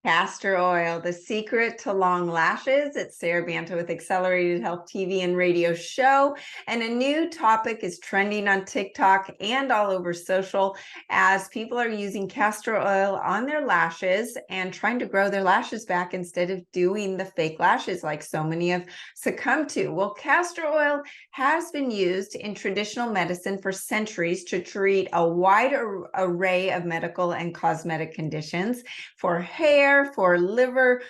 Castor oil, the secret to long lashes. It's SaraBanta with Accelerated Health TV and radio show. And a new topic is trending on TikTok and all over social as people are using castor oil on their lashes and trying to grow their lashes back instead of doing the fake lashes like so many have succumbed to. Well, castor oil has been used in traditional medicine for centuries to treat a wide array of medical and cosmetic conditions for hair, for liver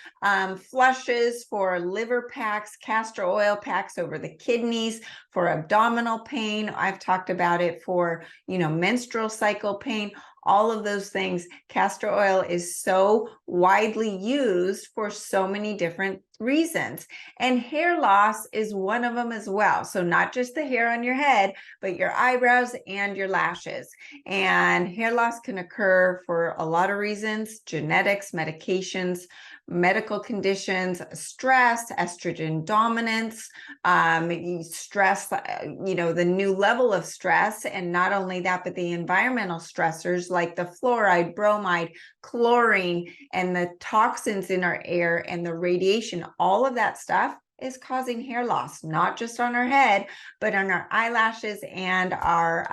flushes, for liver packs, castor oil packs over the kidneys, for abdominal pain. I've talked about it for, menstrual cycle pain. All of those things. Castor oil is so widely used for so many different reasons. And hair loss is one of them as well. So not just the hair on your head, but your eyebrows and your lashes. And hair loss can occur for a lot of reasons: genetics, medications, medical conditions, stress, estrogen dominance, stress, the new level of stress. And not only that, but the environmental stressors like the fluoride, bromide, chlorine, and the toxins in our air and the radiation. All of that stuff is causing hair loss, not just on our head, but on our eyelashes and our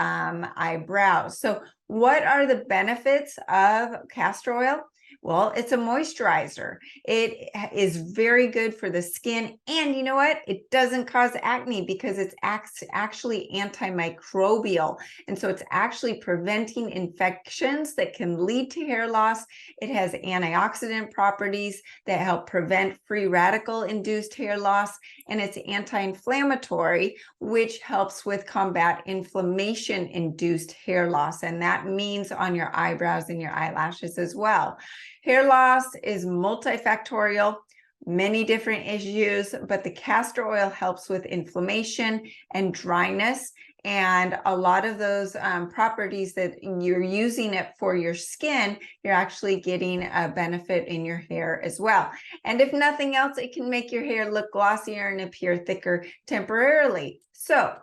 eyebrows. So what are the benefits of castor oil? Well, it's a moisturizer. It is very good for the skin. And you know what? It doesn't cause acne because it's actually antimicrobial. And so it's actually preventing infections that can lead to hair loss. It has antioxidant properties that help prevent free radical induced hair loss. And it's anti-inflammatory, which helps with combat inflammation induced hair loss. And that means on your eyebrows and your eyelashes as well. Hair loss is multifactorial, many different issues, but the castor oil helps with inflammation and dryness. And a lot of those properties that you're using it for your skin, you're actually getting a benefit in your hair as well. And if nothing else, it can make your hair look glossier and appear thicker temporarily. So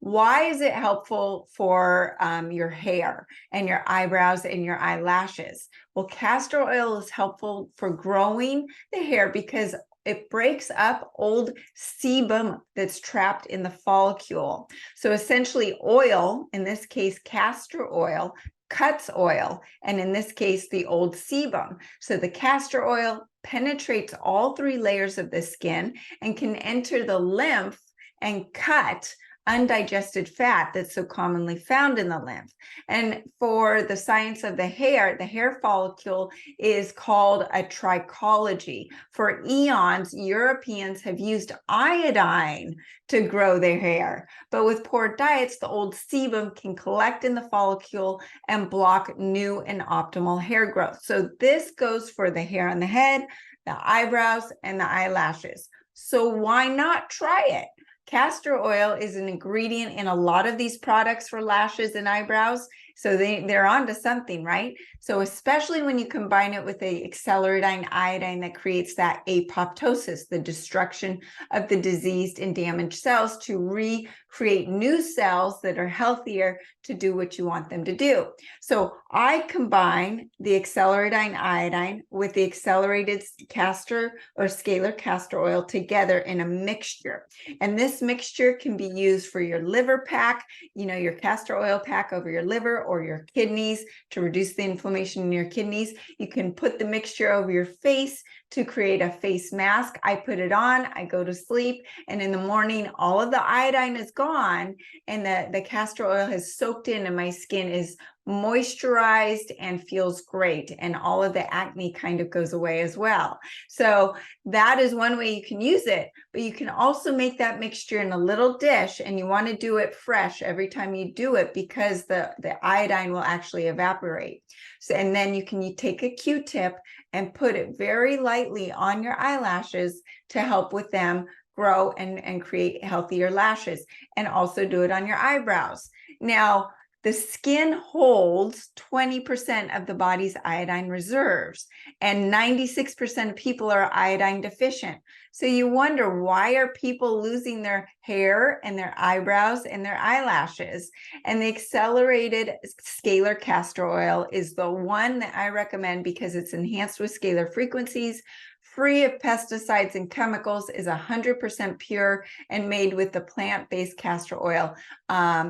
why is it helpful for your hair and your eyebrows and your eyelashes? Well, castor oil is helpful for growing the hair because it breaks up old sebum that's trapped in the follicle. So essentially oil, in this case, castor oil, cuts oil, and in this case, the old sebum. So the castor oil penetrates all three layers of the skin and can enter the lymph and cut undigested fat that's so commonly found in the lymph. And for the science of the hair follicle is called a trichology. For eons, Europeans have used iodine to grow their hair. But with poor diets, the old sebum can collect in the follicle and block new and optimal hair growth. So this goes for the hair on the head, the eyebrows, and the eyelashes. So why not try it? Castor oil is an ingredient in a lot of these products for lashes and eyebrows. So they're onto something, right? So especially when you combine it with a accelerating iodine that creates that apoptosis, the destruction of the diseased and damaged cells to recreate new cells that are healthier to do what you want them to do. So I combine the accelerating iodine with the accelerated castor or scalar castor oil together in a mixture. And this mixture can be used for your liver pack, your castor oil pack over your liver or your kidneys to reduce the inflammation in your kidneys. You can put the mixture over your face to create a face mask. I put it on, I go to sleep, and in the morning, all of the iodine is gone and the castor oil has soaked in and my skin is moisturized and feels great, and all of the acne kind of goes away as well. So that is one way you can use it, but you can also make that mixture in a little dish, and you want to do it fresh every time you do it because the iodine will actually evaporate. So, and then you take a Q-tip and put it very lightly on your eyelashes to help with them grow and create healthier lashes, and also do it on your eyebrows. Now, the skin holds 20% of the body's iodine reserves, and 96% of people are iodine deficient. So you wonder, why are people losing their hair and their eyebrows and their eyelashes. And the accelerated scalar castor oil is the one that I recommend because it's enhanced with scalar frequencies, free of pesticides and chemicals, is 100% pure and made with the plant-based castor oil,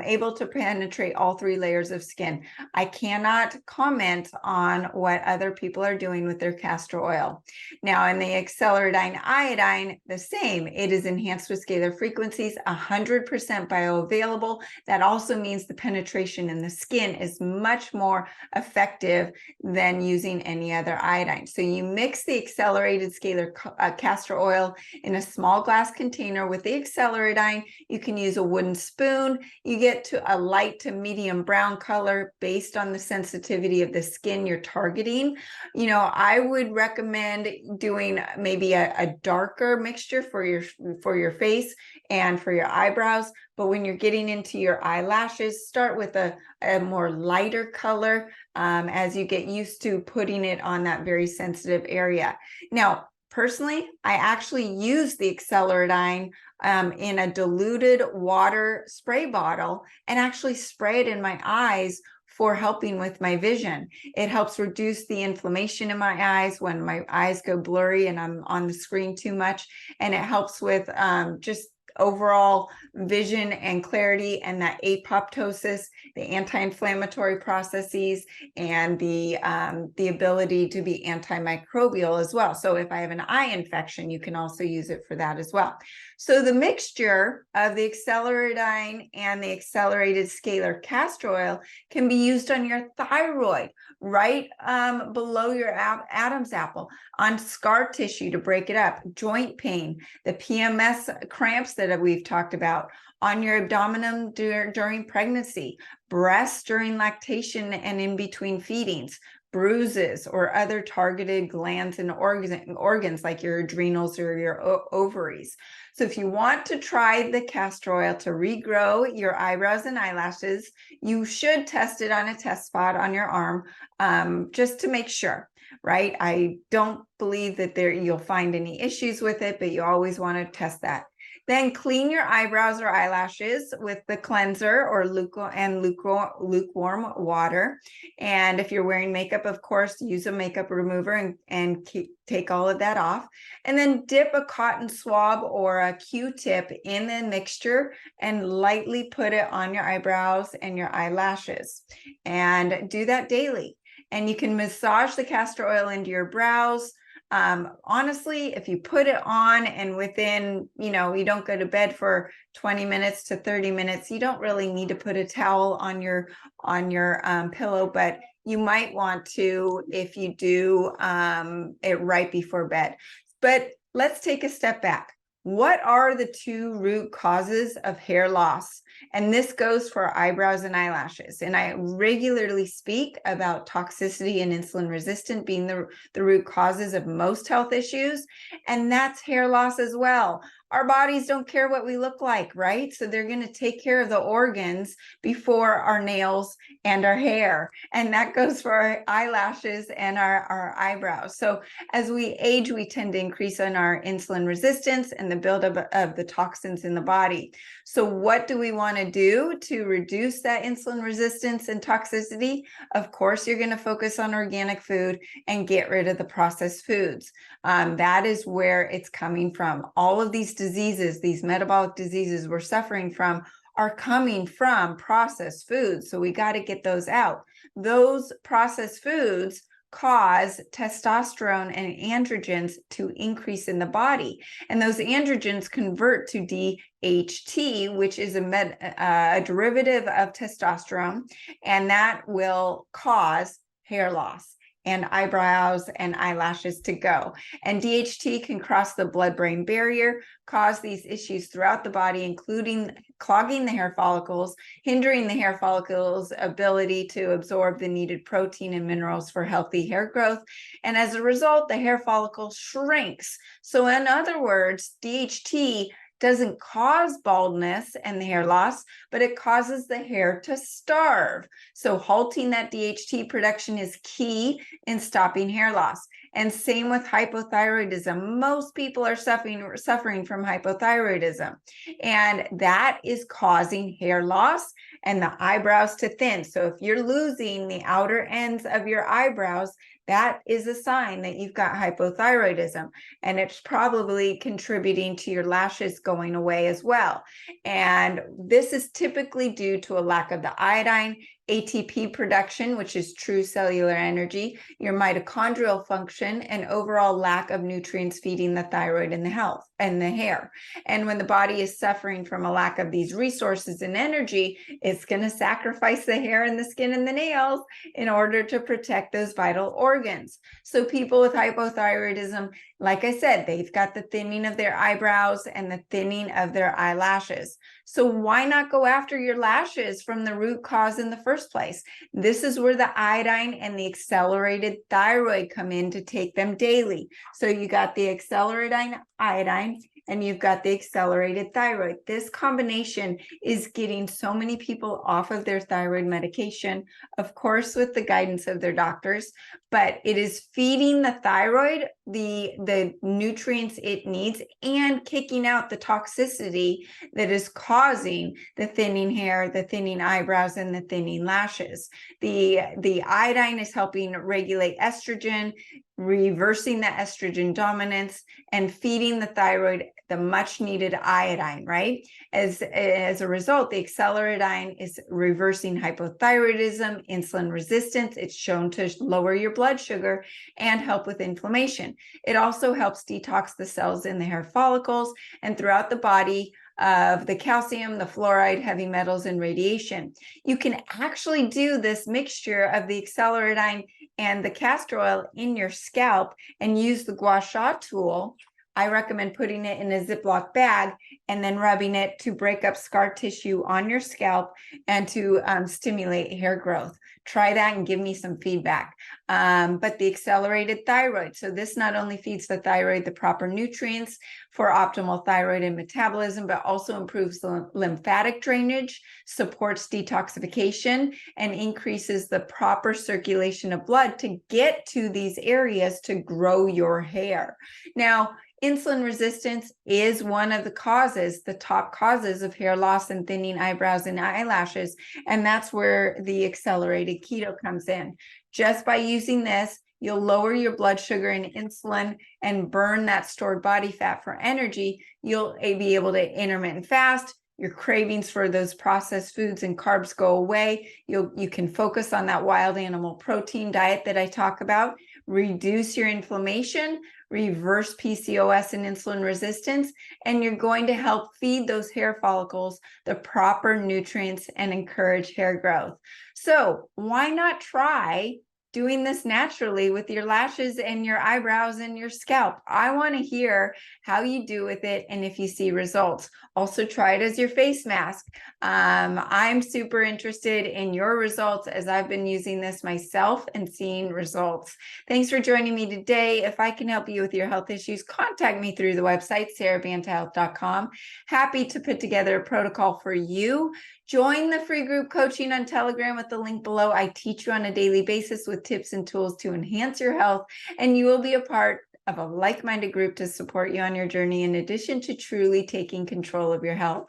able to penetrate all 3 layers of skin. I cannot comment on what other people are doing with their castor oil. Now, in the accelerating iodine, the same. It is enhanced with scalar frequencies, 100% bioavailable. That also means the penetration in the skin is much more effective than using any other iodine. So you mix the accelerated scalar castor oil in a small glass container with the accelerating. You can use a wooden spoon. You get to a light to medium brown color based on the sensitivity of the skin you're targeting. You know, I would recommend doing maybe a darker mixture for your face and for your eyebrows. But when you're getting into your eyelashes, start with a more lighter color as you get used to putting it on that very sensitive area. Now, personally, I actually use the accelerating in a diluted water spray bottle and actually spray it in my eyes for helping with my vision. It helps reduce the inflammation in my eyes when my eyes go blurry and I'm on the screen too much. And it helps with just overall vision and clarity, and that apoptosis, the anti-inflammatory processes, and the ability to be antimicrobial as well. So if I have an eye infection, you can also use it for that as well. So the mixture of the accelerating and the accelerated scalar castor oil can be used on your thyroid, right below your Adam's apple, on scar tissue to break it up, joint pain, the PMS cramps that we've talked about, on your abdomen during pregnancy, breasts during lactation and in between feedings, bruises or other targeted glands and organs like your adrenals or your ovaries. So if you want to try the castor oil to regrow your eyebrows and eyelashes, you should test it on a test spot on your arm, just to make sure, right? I don't believe that you'll find any issues with it, but you always want to test that. Then clean your eyebrows or eyelashes with the cleanser or lukewarm water. And if you're wearing makeup, of course, use a makeup remover and take all of that off. And then dip a cotton swab or a Q-tip in the mixture and lightly put it on your eyebrows and your eyelashes. And do that daily. And you can massage the castor oil into your brows. Honestly, if you put it on and within, you don't go to bed for 20 minutes to 30 minutes, you don't really need to put a towel on your pillow, but you might want to if you do it right before bed. But let's take a step back. What are the 2 root causes of hair loss? And this goes for eyebrows and eyelashes. And I regularly speak about toxicity and insulin resistant being the root causes of most health issues. And that's hair loss as well. Our bodies don't care what we look like, right? So they're going to take care of the organs before our nails and our hair. And that goes for our eyelashes and our eyebrows. So as we age, we tend to increase on our insulin resistance and the buildup of the toxins in the body. So what do we want to do to reduce that insulin resistance and toxicity? Of course, you're going to focus on organic food and get rid of the processed foods. That is where it's coming from. All of these diseases, these metabolic diseases we're suffering from, are coming from processed foods. So we got to get those out. Those processed foods cause testosterone and androgens to increase in the body. And those androgens convert to DHT, which is a derivative of testosterone, and that will cause hair loss and eyebrows and eyelashes to go. And DHT can cross the blood-brain barrier, cause these issues throughout the body, including clogging the hair follicles, hindering the hair follicles' ability to absorb the needed protein and minerals for healthy hair growth. And as a result, the hair follicle shrinks. So in other words, DHT doesn't cause baldness and the hair loss, but it causes the hair to starve. So halting that DHT production is key in stopping hair loss. And same with hypothyroidism. Most people are suffering from hypothyroidism, and that is causing hair loss and the eyebrows to thin. So if you're losing the outer ends of your eyebrows, that is a sign that you've got hypothyroidism, and it's probably contributing to your lashes going away as well. And this is typically due to a lack of the iodine, ATP production, which is true cellular energy, your mitochondrial function, and overall lack of nutrients feeding the thyroid and the health and the hair. And when the body is suffering from a lack of these resources and energy, it's going to sacrifice the hair and the skin and the nails in order to protect those vital organs. So people with hypothyroidism, like I said, they've got the thinning of their eyebrows and the thinning of their eyelashes. So why not go after your lashes from the root cause in the first place? This is where the iodine and the accelerated thyroid come in to take them daily. So you got the accelerated iodine and you've got the accelerated thyroid. This combination is getting so many people off of their thyroid medication, of course, with the guidance of their doctors, but it is feeding the thyroid the nutrients it needs and kicking out the toxicity that is causing the thinning hair, the thinning eyebrows, and the thinning lashes. The iodine is helping regulate estrogen, reversing the estrogen dominance, and feeding the thyroid the much needed iodine, right? As a result, the accelerated iodine is reversing hypothyroidism, insulin resistance. It's shown to lower your blood sugar and help with inflammation. It also helps detox the cells in the hair follicles and throughout the body of the calcium, the fluoride, heavy metals, and radiation. You can actually do this mixture of the accelerated iodine and the castor oil in your scalp and use the gua sha tool. I recommend putting it in a Ziploc bag and then rubbing it to break up scar tissue on your scalp and to stimulate hair growth. Try that and give me some feedback. But the accelerated thyroid. So this not only feeds the thyroid the proper nutrients for optimal thyroid and metabolism, but also improves the lymphatic drainage, supports detoxification, and increases the proper circulation of blood to get to these areas to grow your hair. Now, insulin resistance is one of the causes, the top causes of hair loss and thinning eyebrows and eyelashes. And that's where the accelerated keto comes in. Just by using this, you'll lower your blood sugar and insulin and burn that stored body fat for energy. You'll be able to intermittent fast. Your cravings for those processed foods and carbs go away. You can focus on that wild animal protein diet that I talk about, reduce your inflammation, reverse PCOS and insulin resistance, and you're going to help feed those hair follicles the proper nutrients and encourage hair growth. So why not try doing this naturally with your lashes and your eyebrows and your scalp? I want to hear how you do with it and if you see results. Also try it as your face mask. I'm super interested in your results as I've been using this myself and seeing results. Thanks for joining me today. If I can help you with your health issues, contact me through the website, SaraBantaHealth.com. Happy to put together a protocol for you. Join the free group coaching on Telegram with the link below. I teach you on a daily basis with tips and tools to enhance your health, and you will be a part of a like-minded group to support you on your journey, in addition to truly taking control of your health.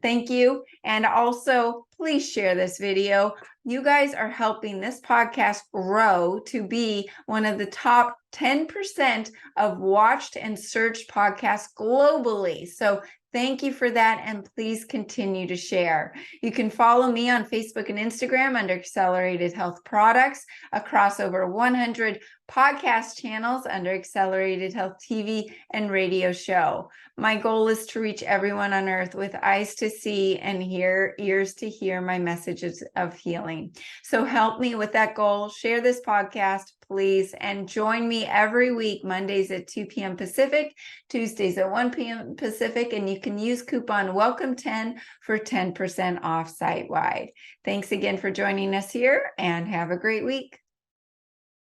Thank you. And also, please share this video. You guys are helping this podcast grow to be one of the top 10% of watched and searched podcasts globally. So thank you for that, and please continue to share. You can follow me on Facebook and Instagram under Accelerated Health Products, across over 100 podcast channels under Accelerated Health TV and radio show. My goal is to reach everyone on earth with eyes to see and ears to hear my messages of healing. So help me with that goal. Share this podcast, please, and join me every week, Mondays at 2 p.m. Pacific, Tuesdays at 1 p.m. Pacific, and you can use coupon WELCOME10 for 10% off site-wide. Thanks again for joining us here, and have a great week.